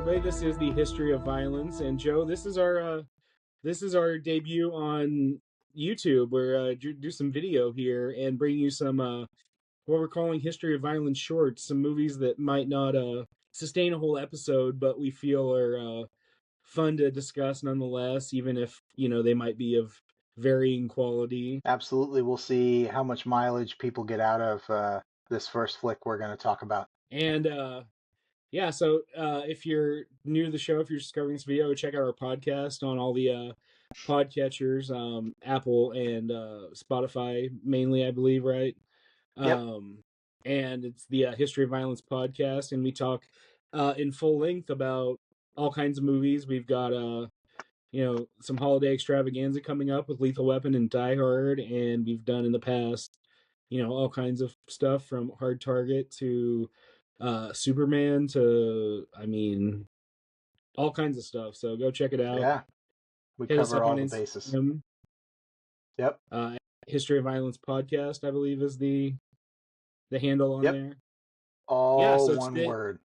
everybody. This is the history of violence, and Joe, this is our debut on YouTube. We're do some video here and bring you some what we're calling history of violence shorts, some movies that might not sustain a whole episode, but we feel are fun to discuss nonetheless, even if they might be of varying quality. Absolutely. We'll see how much mileage people get out of this first flick we're going to talk about. And yeah, so if you're new to the show, if you're discovering this video, check out our podcast on all the podcatchers, Apple and Spotify mainly, I believe, right? Yep. And it's the History of Violence podcast, and we talk in full length about all kinds of movies. We've got some holiday extravaganza coming up with Lethal Weapon and Die Hard, and we've done in the past, all kinds of stuff from Hard Target to Superman to, all kinds of stuff. So go check it out. Yeah. We Hit us cover up all on the bases. Instagram. Yep. History of Violence podcast, I believe, is the handle on Yep. there. All one word.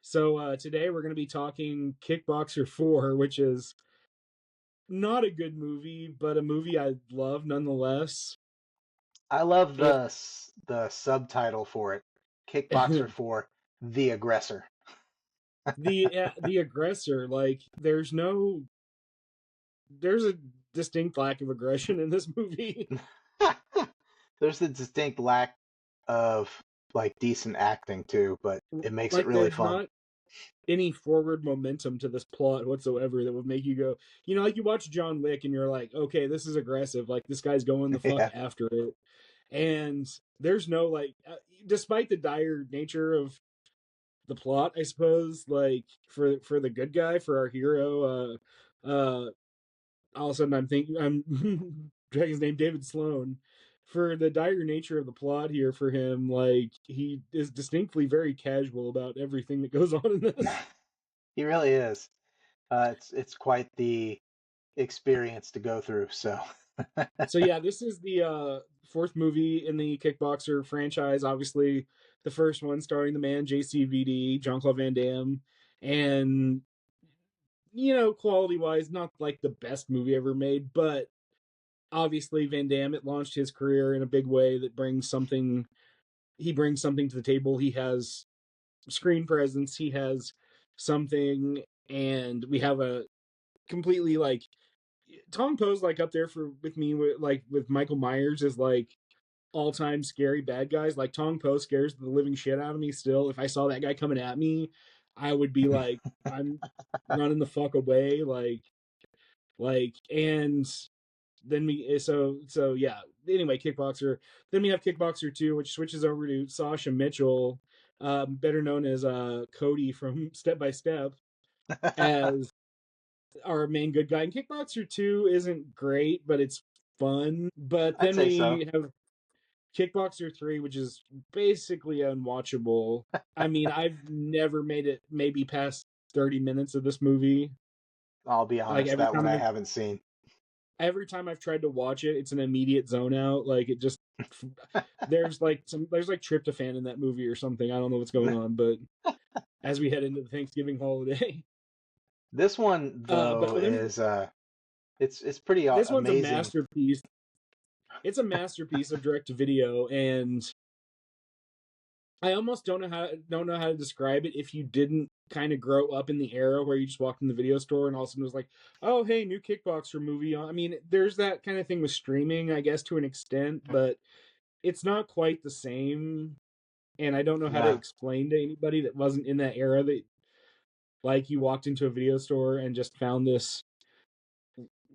So today we're going to be talking Kickboxer 4, which is not a good movie, but a movie I love nonetheless. I love the subtitle for it. Kickboxer 4, The Aggressor. The Aggressor, like there's a distinct lack of aggression in this movie. There's a distinct lack of like decent acting too, but it makes it really fun. Not any forward momentum to this plot whatsoever that would make you go, like you watch John Wick and you're like, okay, this is aggressive, like this guy's going the fuck after it. And there's no despite the dire nature of the plot, I suppose, like for the good guy, for our hero, all of a sudden I'm dragging his name, David Sloan. For the dire nature of the plot here for him, like he is distinctly very casual about everything that goes on in this. He really is. It's quite the experience to go through. So yeah, this is the fourth movie in the Kickboxer franchise. Obviously, the first one starring the man JCVD, Jean-Claude Van Damme, and quality wise, not like the best movie ever made, but obviously Van Damme, it launched his career in a big way that brings something. He brings something to the table. He has screen presence. He has something, and we have a completely Tom Poe's up there with me with Michael Myers is all-time scary bad guys. Like Tong Po scares the living shit out of me still. If I saw that guy coming at me, I would be like, I'm running the fuck away. And then yeah. Anyway, Kickboxer. Then we have Kickboxer 2, which switches over to Sasha Mitchell, better known as Cody from Step by Step, as our main good guy. And Kickboxer 2 isn't great, but it's fun. But then we have Kickboxer 3, which is basically unwatchable. I mean, I've never made it maybe past 30 minutes of this movie. I'll be honest, that one I haven't seen. Every time I've tried to watch it, it's an immediate zone out. Like it just there's tryptophan in that movie or something. I don't know what's going on, but as we head into the Thanksgiving holiday. This one though is it's pretty amazing. This one's a masterpiece. It's a masterpiece of direct to video, and I almost don't know how to describe it if you didn't kind of grow up in the era where you just walked in the video store and all of a sudden was like, oh hey, new Kickboxer movie. I mean, there's that kind of thing with streaming, I guess, to an extent, but it's not quite the same. And I don't know how to explain to anybody that wasn't in that era that you walked into a video store and just found this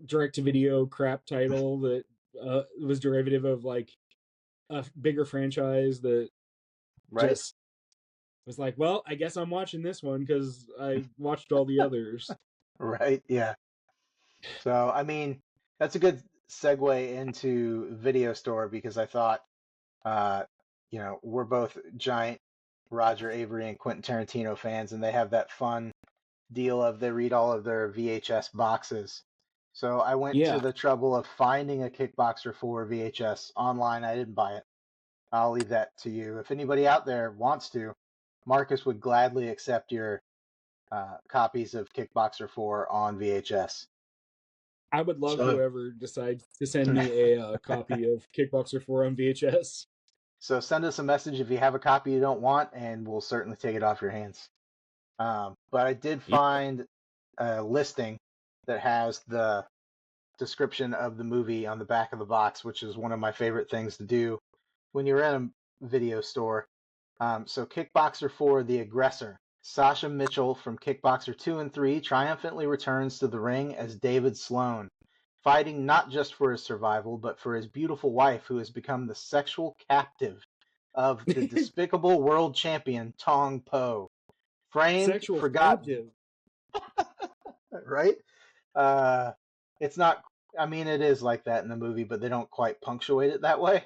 direct to video crap title that was derivative of a bigger franchise that just was like, well, I guess I'm watching this one because I watched all the others. Right, yeah. So, I mean, that's a good segue into video store because I thought, we're both giant Roger Avery and Quentin Tarantino fans, and they have that fun deal of they read all of their VHS boxes. So I went to the trouble of finding a Kickboxer 4 VHS online. I didn't buy it. I'll leave that to you. If anybody out there wants to, Marcus would gladly accept your copies of Kickboxer 4 on VHS. I would love So, whoever decides to send me a copy of Kickboxer 4 on VHS. so send us a message if you have a copy you don't want, and we'll certainly take it off your hands. But I did Yeah. find a listing that has the description of the movie on the back of the box, which is one of my favorite things to do when you're in a video store. So Kickboxer 4, The Aggressor. Sasha Mitchell from Kickboxer 2 and 3 triumphantly returns to the ring as David Sloan, fighting not just for his survival, but for his beautiful wife, who has become the sexual captive of the despicable world champion Tong Po. Framed, Sexual forgotten, captive. right? Uh, it's not, I mean, it is like that in the movie, but they don't quite punctuate it that way.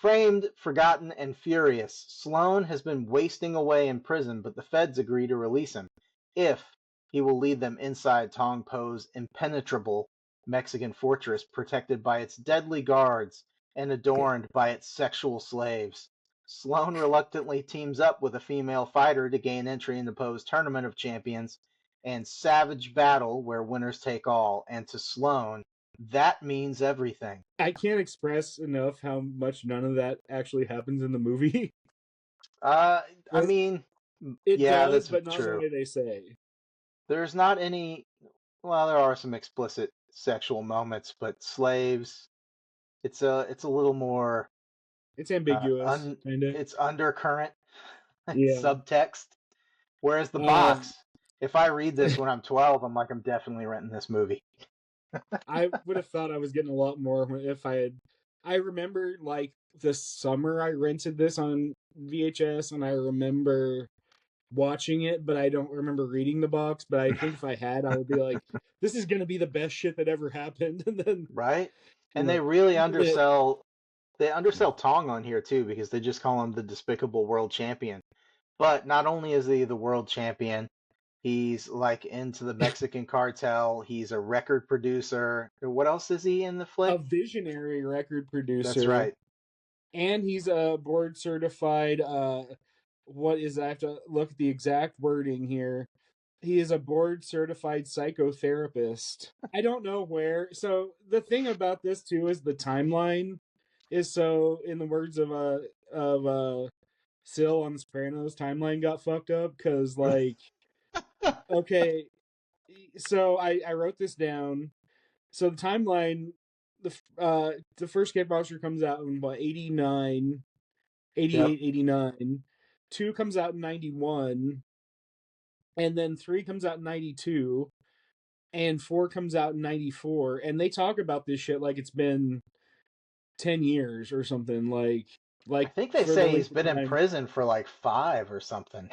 Framed, forgotten, and furious, Sloan has been wasting away in prison, but the feds agree to release him if he will lead them inside Tong Po's impenetrable Mexican fortress protected by its deadly guards and adorned by its sexual slaves. Sloan reluctantly teams up with a female fighter to gain entry into Po's Tournament of Champions and savage battle where winners take all. And to Sloan, that means everything. I can't express enough how much none of that actually happens in the movie. Uh, I It, mean, it yeah, does, that's but not the true. way they say. There's not any, well, there are some explicit sexual moments, but slaves, it's a little more, It's uh, ambiguous, un, kind of. it's undercurrent, Yeah. subtext. Whereas the Um, box, if I read this when I'm 12, I'm like, I'm definitely renting this movie. I would have thought I was getting a lot more if I had. I remember like the summer I rented this on VHS, and I remember watching it, but I don't remember reading the box. But I think if I had, I would be like, "This is gonna be the best shit that ever happened." And then, Right? And they like, really read it. undersell Tong on here too because they just call him the despicable world champion. But not only is he the world champion, he's like into the Mexican cartel. He's a record producer. What else is he in the A flick? visionary record That's producer, right. and he's a board certified. What is I have to look at the exact wording here. He is a board certified psychotherapist. I don't know where. So the thing about this too is the timeline is so, in the words of Sil on The Sopranos, timeline got fucked up because like, okay, so I wrote this down. So the timeline, the first Kickboxer comes out in what, 89, Yep. 88, 89. 2 comes out in 91, and then 3 comes out in 92, and 4 comes out in 94, and they talk about this shit like it's been 10 years or something, I like think they for the say he's length been of in time. prison for like 5 or something.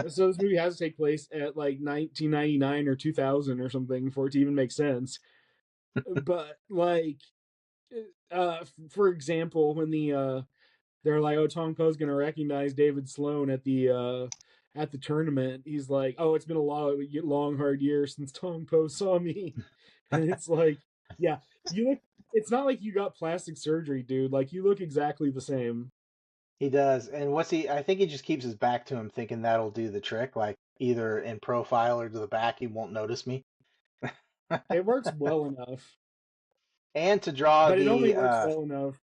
So this movie has to take place at like 1999 or 2000 or something for it to even make sense. But like, for example, when they're like, "Oh, Tong Po's gonna recognize David Sloan at the tournament," he's like, "Oh, it's been a long hard year since Tong Po saw me," and it's like, yeah, you look. It's not like you got plastic surgery, dude. Like you look exactly the same. He does. And what's he? I think he just keeps his back to him, thinking that'll do the trick. Like either in profile or to the back, he won't notice me. It works well enough, And to draw but it only the works well enough.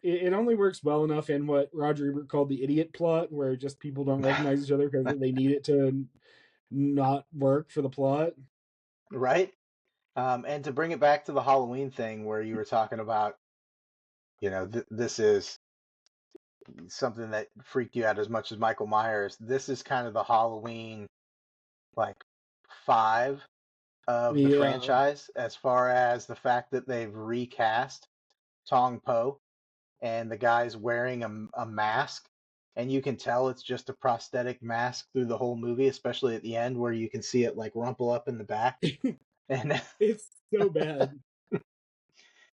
It only works well enough in what Roger Ebert called the idiot plot, where just people don't recognize each other because they need it to not work for the plot. right, and to bring it back to the Halloween thing, where you were talking about, this is something that freaked you out as much as Michael Myers. This is kind of the Halloween like 5 of the Yeah. franchise, as far as the fact that they've recast Tong Po and the guy's wearing a mask, and you can tell it's just a prosthetic mask through the whole movie, especially at the end where you can see it like rumple up in the back. And It's so bad.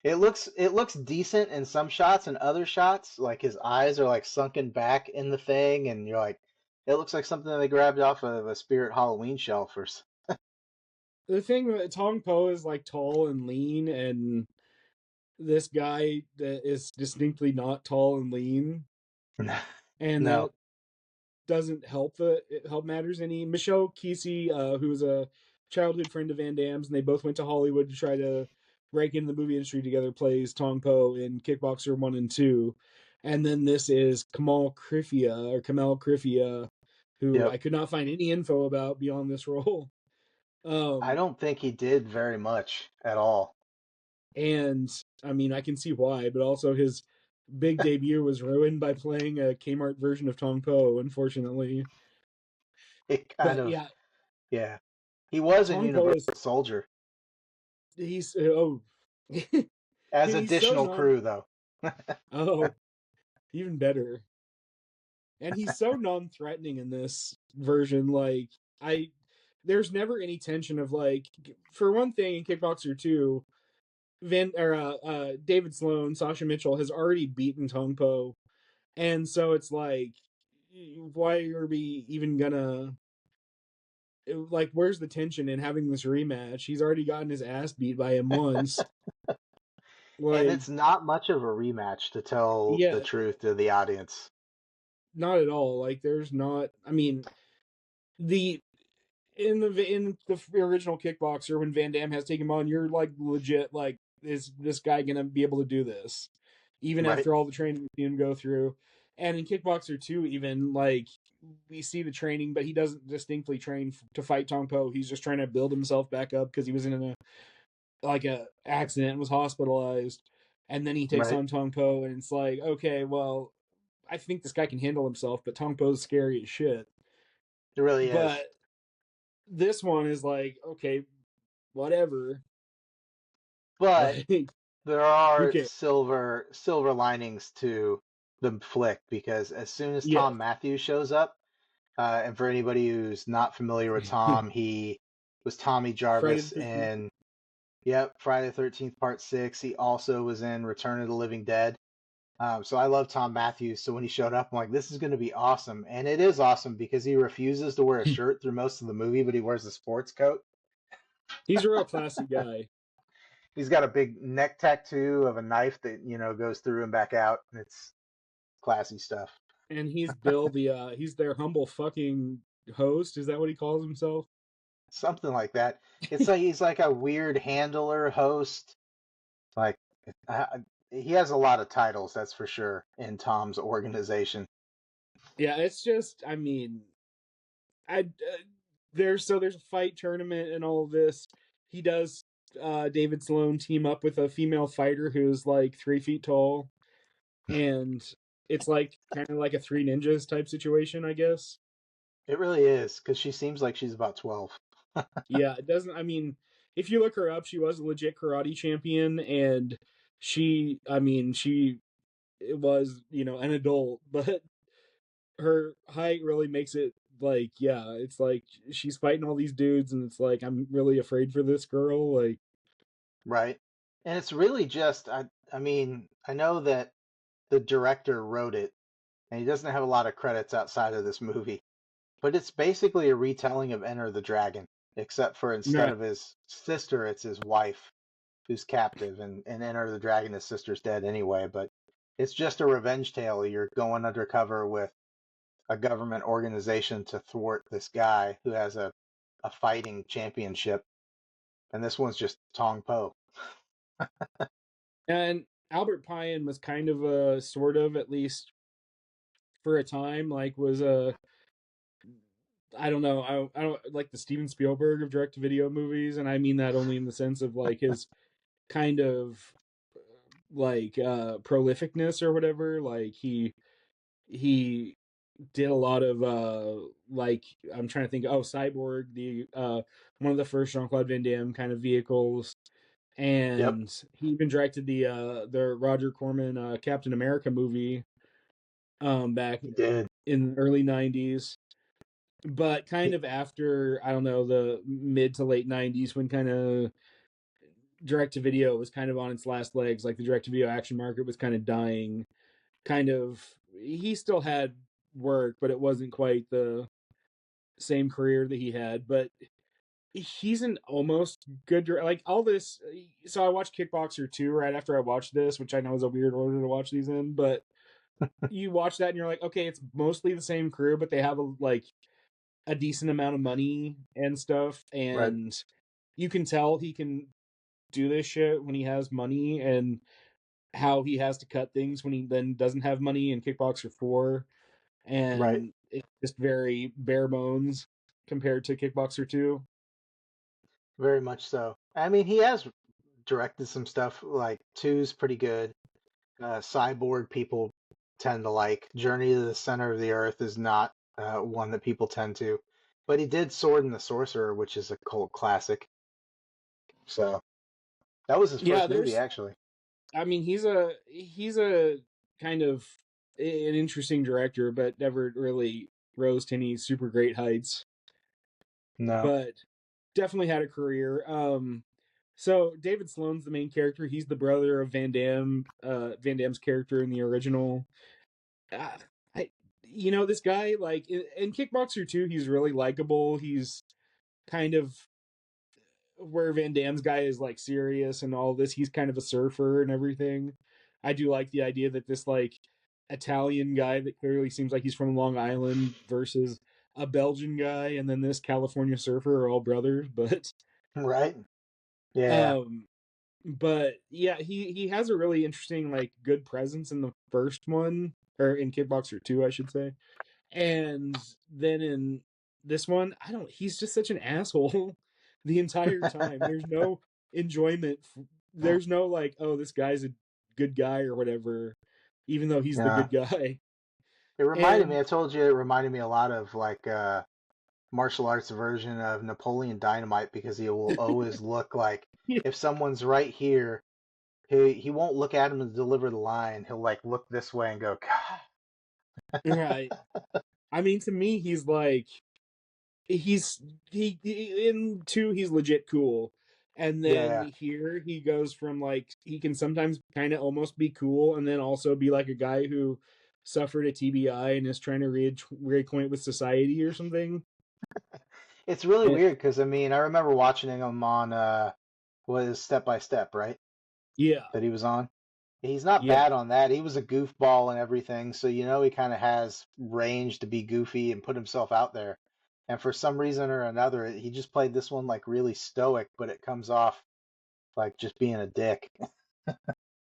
it looks decent in some shots, and other shots like his eyes are like sunken back in the thing, and you're like, it looks like something that they grabbed off of a Spirit Halloween shelf or The thing that Tong Po is like tall and lean, and this guy that is distinctly not tall and lean, and that no. doesn't help matters any. Michelle Kesey, who was a childhood friend of Van Damme's, and they both went to Hollywood to try to break into the movie industry together, plays Tong Po in Kickboxer 1 and 2. And then this is Kamal Krifia, who I Yep. could not find any info about beyond this role. I Um, don't think he did very much at all. and I mean, I can see why, but also his big debut was ruined by playing a Kmart version of Tong Po, unfortunately. It kind But of, yeah, yeah. He was in Tong Po Universal is Soldier he's oh as he's so additional non crew, though. oh even better, and he's so non-threatening in this version. Like I, there's never any tension of like, for one thing, in Kickboxer 2, David Sloan, Sasha Mitchell has already beaten Tong Po, and so it's like, why are we even gonna, like, where's the tension in having this rematch? He's already gotten his ass beat by him once. And Like, it's not much of a rematch to tell yeah, the truth to the audience. not at all. Like, there's not. I mean, the in the original Kickboxer, when Van Damme has taken him on, you're like legit like, is this guy gonna be able to do this? Even Right. after all the training we see him go through. And in Kickboxer 2, even like, we see the training, but he doesn't distinctly train to fight Tong Po. He's just trying to build himself back up because he was in a accident and was hospitalized. And then he takes Right. on Tong Po, and it's like, okay, well, I think this guy can handle himself, but Tong Po's scary as shit. It really is. But this one is like, okay, whatever. But Like, there who are cares? silver linings to the flick because as soon as Yeah. Tom Matthews shows up, and for anybody who's not familiar with Tom, he was Tommy Friday the Jarvis 13th. in, yep, Friday the 13th Part 6. He also was in Return of the Living Dead. So I love Tom Matthews. So when he showed up, I'm like, this is going to be awesome. And it is awesome because he refuses to wear a shirt through most of the movie, but he wears a sports coat. He's a real classy guy. He's got a big neck tattoo of a knife that, goes through and back out. It's classy stuff. And he's Bill, he's their humble fucking host. Is that what he calls himself? Something like that. It's like he's like a weird handler host. Like, he has a lot of titles, that's for sure, in Tom's organization. Yeah, it's just, I mean, there's a fight tournament and all of this. He does David Sloan team up with a female fighter who's like 3 feet tall, and it's like kind of like a Three Ninjas type situation, I guess. It really is, because she seems like she's about 12. Yeah, it doesn't. I mean, if you look her up, she was a legit karate champion, and I mean, she was, an adult, but her height really makes it like, yeah, it's like she's fighting all these dudes, and it's like, I'm really afraid for this girl. Like, Right. And it's really just, I mean, I know that the director wrote it, and he doesn't have a lot of credits outside of this movie, but it's basically a retelling of Enter the Dragon, except for instead right. of his sister, it's his wife who's captive, and Enter the Dragon, his sister's dead anyway, but it's just a revenge tale. You're going undercover with a government organization to thwart this guy who has a fighting championship, and this one's just Tong Po. And Albert Pyan was kind of a sort of, at least for a time, like, was a, I don't know, I don't like the Steven Spielberg of direct to video movies, and I mean that only in the sense of like his kind of like prolificness or whatever. Like, he did a lot of like, I'm trying to think, oh, Cyborg, the one of the first Jean-Claude Van Damme kind of vehicles. Yep, And he even directed the Roger Corman Captain America movie back he did. in the early 90s. But kind He, of after, I don't know, the mid to late 90s, when kind of direct to video was kind of on its last legs, like the direct to video action market was kind of dying. Kind of, he still had work, but it wasn't quite the same career that he had. But he's an almost good, like, all this. So I watched Kickboxer 2 right after I watched this, which I know is a weird order to watch these in, but you watch that and you're like, okay, it's mostly the same crew, but they have a decent amount of money and stuff, Right, and you can tell he can do this shit when he has money, and how he has to cut things when he then doesn't have money in Kickboxer 4, right. and it's just very bare bones compared to Kickboxer 2. Very much so. I mean, he has directed some stuff like two's pretty good. Cyborg people tend to like. Journey to the Center of the Earth is not one that people tend to, but he did Sword and the Sorcerer, which is a cult classic. So that was his Yeah, first movie, there's actually. I mean, he's a kind of an interesting director, but never really rose to any super great heights. No. But definitely had a career. So David Sloan's the main character. He's the brother of Van Damme. Van Damme's character in the original. Uh, I, this guy like in Kickboxer 2, he's really likable. He's kind of where Van Damme's guy is like serious and all this. He's kind of a surfer and everything. I do like the idea that this like Italian guy that clearly seems like he's from Long Island versus a Belgian guy and then this California surfer are all brothers. But Right? Yeah. um but yeah, he has a really interesting like good presence in the first one, or in Kickboxer 2, I should say. And then in this one, I don't he's just such an asshole the entire time. There's no enjoyment. There's no like, oh, this guy's a good guy or whatever, even though he's the Yeah. good guy. It reminded me, And I told you it reminded me a lot of like martial arts version of Napoleon Dynamite because he will always look like if someone's right here, he won't look at him and deliver the line. He'll like look this way and go, right. I mean, to me, he's like he's in two he's legit cool, and then yeah. here he goes from like he can sometimes kind of almost be cool and then also be like a guy who suffered a TBI and is trying to reacquaint with society or something. It's really And, weird because I mean I remember watching him on was Step by Step, right? yeah, That he was on. He's not yeah. bad on that. He was a goofball and everything, so you know he kind of has range to be goofy and put himself out there. And for some reason or another, he just played this one like really stoic, but it comes off like just being a dick.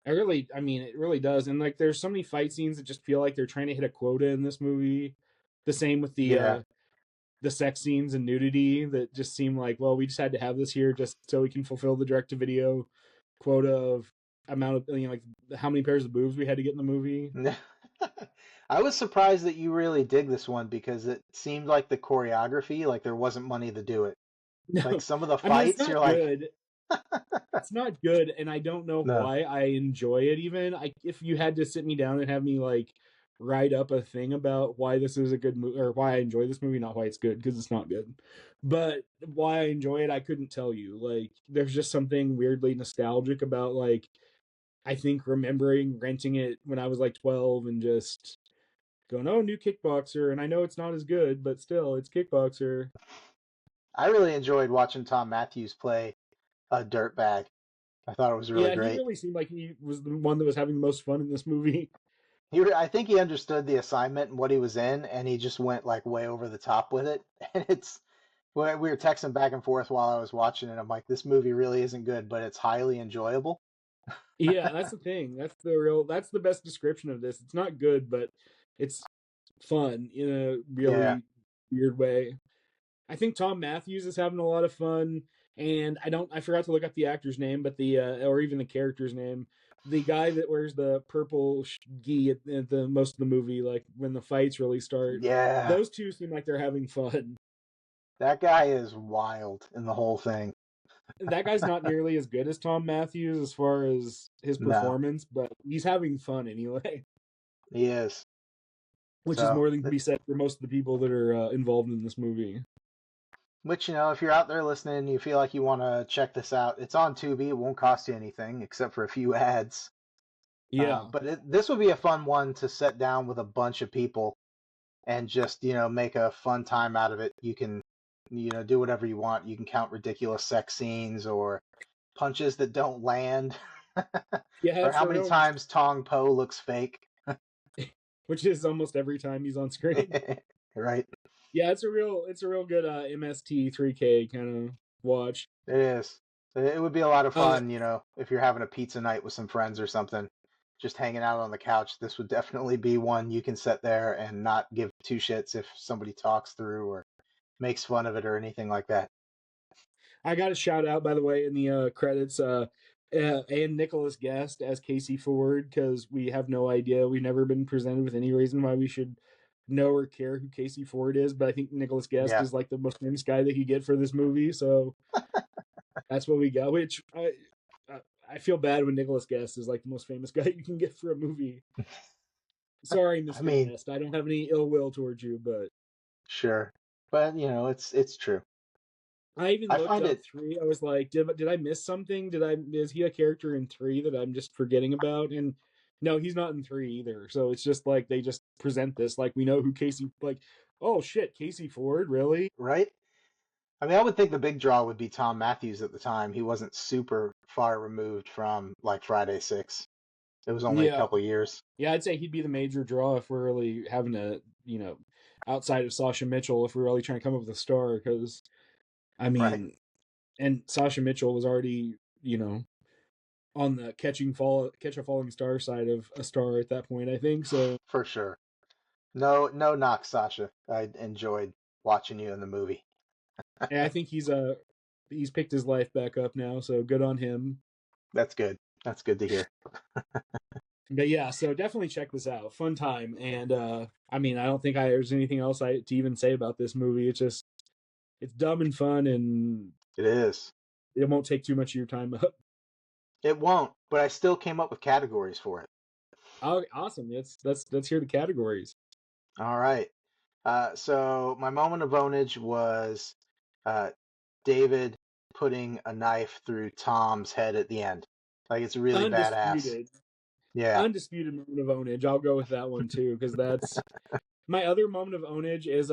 I mean, it really does. And like, there's so many fight scenes that just feel like they're trying to hit a quota in this movie. The same with Yeah. the sex scenes and nudity that just seem like, well, we just had to have this here just so we can fulfill the direct to video quota of amount of like how many pairs of boobs we had to get in the movie. I was surprised that you really dig this one because it seemed like the choreography, like there wasn't money to do it. Like No, some of the I mean it's fights, not you're like, good. It's not good, and I don't know no, why I enjoy it. Even if you had to sit me down and have me like write up a thing about why this is a good movie or why I enjoy this movie, not why it's good because it's not good, but why I enjoy it, I couldn't tell you. Like, there's just something weirdly nostalgic about like I think remembering renting it when I was like 12 and just going, oh, new Kickboxer, and I know it's not as good, but still, it's Kickboxer. I really enjoyed watching Tom Matthews play a dirtbag. I thought it was really Yeah, he great. really seemed like he was the one that was having the most fun in this movie. I think he understood the assignment and what he was in, and he just went like way over the top with it. And it's we were texting back and forth while I was watching it. I'm like, this movie really isn't good, but it's highly enjoyable. Yeah, that's the thing. That's the best description of this. It's not good, but it's fun in a Yeah, really weird way. I think Tom Matthews is having a lot of fun, and I forgot to look up the actor's name, but the or even the character's name. The guy that wears the purple gi at the most of the movie, like when the fights really start, yeah. those two seem like they're having fun. That guy is wild in the whole thing. That guy's not nearly as good as Tom Matthews as far as his No, performance, but he's having fun anyway, he is. which is So, more than can be said for most of the people that are involved in this movie. which if you're out there listening and you feel like you want to check this out, it's on Tubi. It won't cost you anything except for a few ads. Yeah, But this would be a fun one to sit down with a bunch of people and just make a fun time out of it. You can do whatever you want. You can count ridiculous sex scenes or punches that don't land yeah, or that's how many true. times Tong Po looks fake. which is almost every time he's on screen. Right. Yeah, it's a real good MST 3K kind of watch. It is. It would be a lot of Uh, fun, if you're having a pizza night with some friends or something, just hanging out on the couch. This would definitely be one you can sit there and not give two shits if somebody talks through or makes fun of it or anything like that. I got a shout out, by the way, in the credits, and Nicholas Guest as Casey Ford, because we have no idea. We've never been presented with any reason why we should know or care who Casey Ford is. But I think Nicholas Guest Yeah, is like the most famous guy that you get for this movie, so that's what we got. Which I feel bad when Nicholas Guest is like the most famous guy you can get for a movie. Sorry, I Mr. mean, Guest. I don't have any ill will towards you, but sure, but it's true. I even I looked find up it three. I was like, did I miss something? Did I is he a character in three that I'm just forgetting about? And no, he's not in three either. So it's just like they just present this like we know who Casey like. Oh shit, Casey Ford, really? right. I mean, I would think the big draw would be Tom Matthews at the time. He wasn't super far removed from like Friday 6. It was only a Yeah, couple years. yeah. I'd say he'd be the major draw if we're really having a outside of Sasha Mitchell if we're really trying to come up with a star because I Right. mean, and Sasha Mitchell was already on the catch a falling star side of a star at that point. I think so. For sure. No, no knock, Sasha. I enjoyed watching you in the movie. And I think he's picked his life back up now, so good on him. That's good. That's good to hear. But yeah, so definitely check this out. Fun time, and I mean, I don't think there's anything else to even say about this movie. It's just it's dumb and fun, and It is. it won't take too much of your time up. It won't, but I still came up with categories for it. Oh, awesome! Let's hear the categories. All right. So my moment of ownage was uh, David putting a knife through Tom's head at the end. Like it's really badass. Undisputed, Yeah. undisputed moment of ownage. I'll go with that one too because that's my other moment of ownage is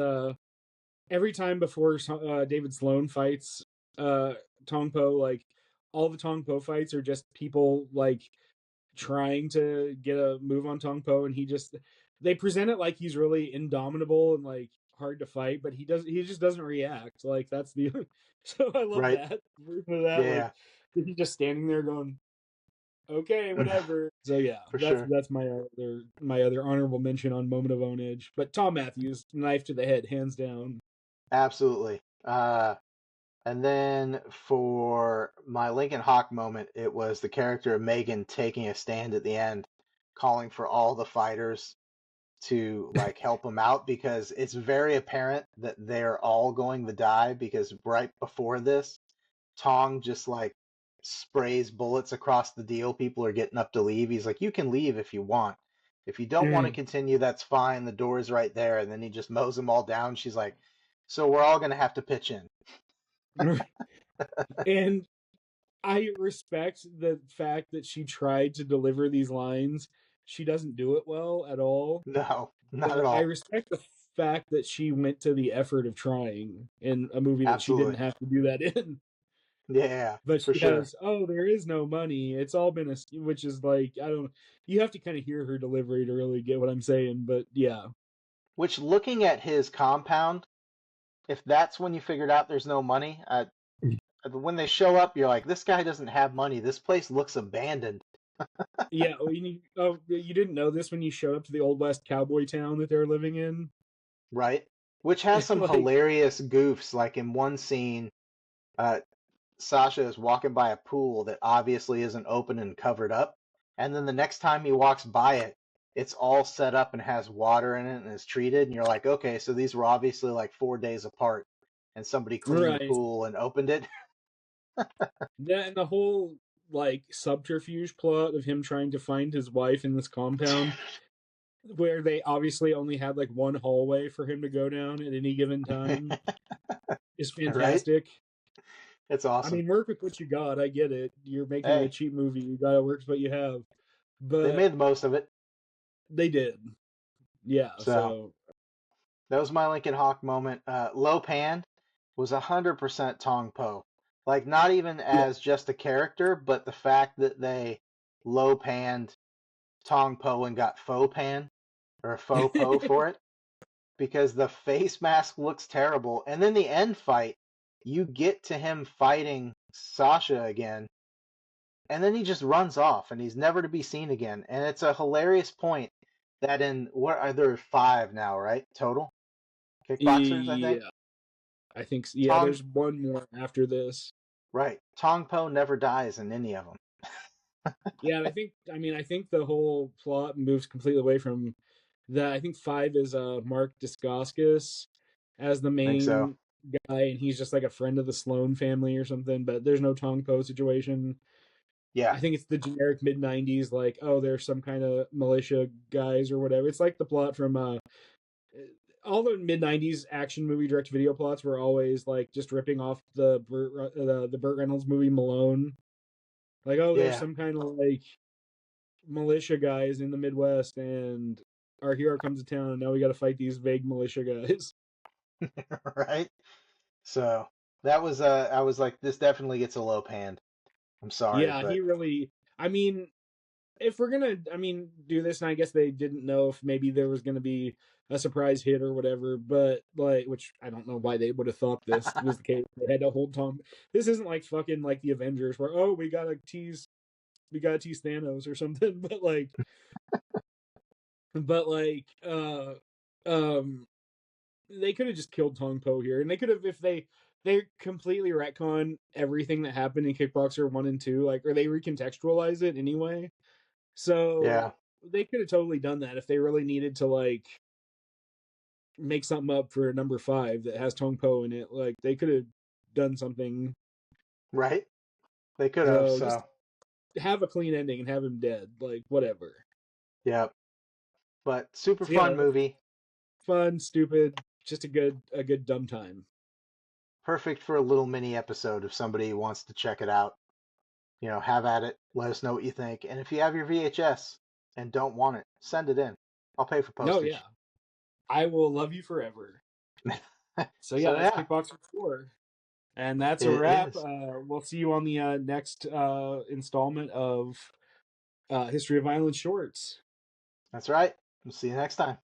every time before David Sloan fights uh Tong Po, like all the Tong Po fights are just people like trying to get a move on Tong Po, and they present it like he's really indomitable and like hard to fight, but he just doesn't react. Like that's the so I love Right. that version of that. Like Yeah. he's just standing there going, okay, whatever. So yeah, For that's sure. my other honorable mention on moment of ownage. But Tom Matthews, knife to the head, hands down. Absolutely. And then for my Lincoln Hawk moment, it was the character of Megan taking a stand at the end, calling for all the fighters to like help him out because it's very apparent that they're all going to die because right before this, Tong just like sprays bullets across the deal. People are getting up to leave. He's like, "You can leave if you want. If you don't want to Mm. continue, that's fine. The door's right there." And then he just mows them all down. She's like, "So we're all going to have to pitch in." And I respect the fact that she tried to deliver these lines. She doesn't do it well at all, No, not at but I all. respect the fact that she went to the effort of trying in a movie that she didn't Absolutely. have to do that in. Yeah, But for she sure. has, oh, there is no money. It's all been which is like, I don't, you have to kind of hear her delivery to really get what I'm saying. But yeah, Which, looking at his compound, if that's when you figured out there's no money, when they show up, you're like, this guy doesn't have money. This place looks abandoned, yeah. You didn't know this when you showed up to the old West cowboy town that they're living in. right? Which has some Like, hilarious goofs. Like in one scene, uh, Sasha is walking by a pool that obviously isn't open and covered up. And then the next time he walks by it, it's all set up and has water in it and is treated. And you're like, okay, so these were obviously like 4 days apart and somebody cleaned the right. pool and opened it. That and the whole like subterfuge plot of him trying to find his wife in this compound where they obviously only had like one hallway for him to go down at any given time is Right? fantastic. It's I awesome. mean, work with what you got. I get it. You're making a Hey, cheap movie. You gotta work with what you have. they But made the most of it. they did. Yeah, So so that was my Lincoln Hawk moment. Lo Pan was 100% Tong Po. Like, not even yeah. as just a character, but the fact that they low panned Tong Po and got faux pan or a faux po for it, because the face mask looks terrible. And then the end fight, you get to him fighting Sasha again, and then he just runs off and he's never to be seen again. And it's a hilarious point that in what are there 5 now, right? Total kickboxers, I think. Yeah, I think so. Yeah. Tong, There's one more after this. right? Tong Po never dies in any of them. Yeah, and I think the whole plot moves completely away from that. I think 5 is Mark Dacascos as the I think so. main guy, and he's just like a friend of the Sloan family or something. But there's no Tong Po situation. Yeah, I think it's the generic mid '90s, like, oh, there's some kind of militia guys or whatever. It's like the plot from all the mid '90s action movie direct video plots were always like just ripping off the Burt Reynolds movie Malone. Like, oh, there's yeah, some kind of like militia guys in the Midwest, and our hero comes to town, and now we got to fight these vague militia guys. right. So that was I was like, this definitely gets a low pan. I'm sorry, Yeah, but he really. I mean, if we're gonna, do this, and I guess they didn't know if maybe there was gonna be a surprise hit or whatever, but like, which I don't know why they would have thought this was the case. They had to hold Tom. This isn't like fucking like the Avengers, where oh we gotta tease Thanos or something, but like, um, they could have just killed Tong Po here, and they could have if they completely retcon everything that happened in Kickboxer 1 and 2, like, or they recontextualize it anyway. So yeah, they could have totally done that if they really needed to like make something up for number 5 that has Tong Po in it. Like they could have done something. right. They could have. So just So have a clean ending and have him dead. Like whatever. yeah, but super So yeah, fun movie. fun, stupid, just a good dumb time. Perfect for a little mini episode if somebody wants to check it out. Have at it. Let us know what you think. And if you have your VHS and don't want it, send it in. I'll pay for No, yeah, postage. I will love you forever. So yeah, So that's yeah, Kickboxer 4. And that's a it wrap. is. We'll see you on the next installment of History of Violence Shorts. That's right. We'll see you next time.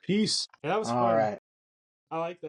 Peace. Yeah, that was All fun. right. I like that.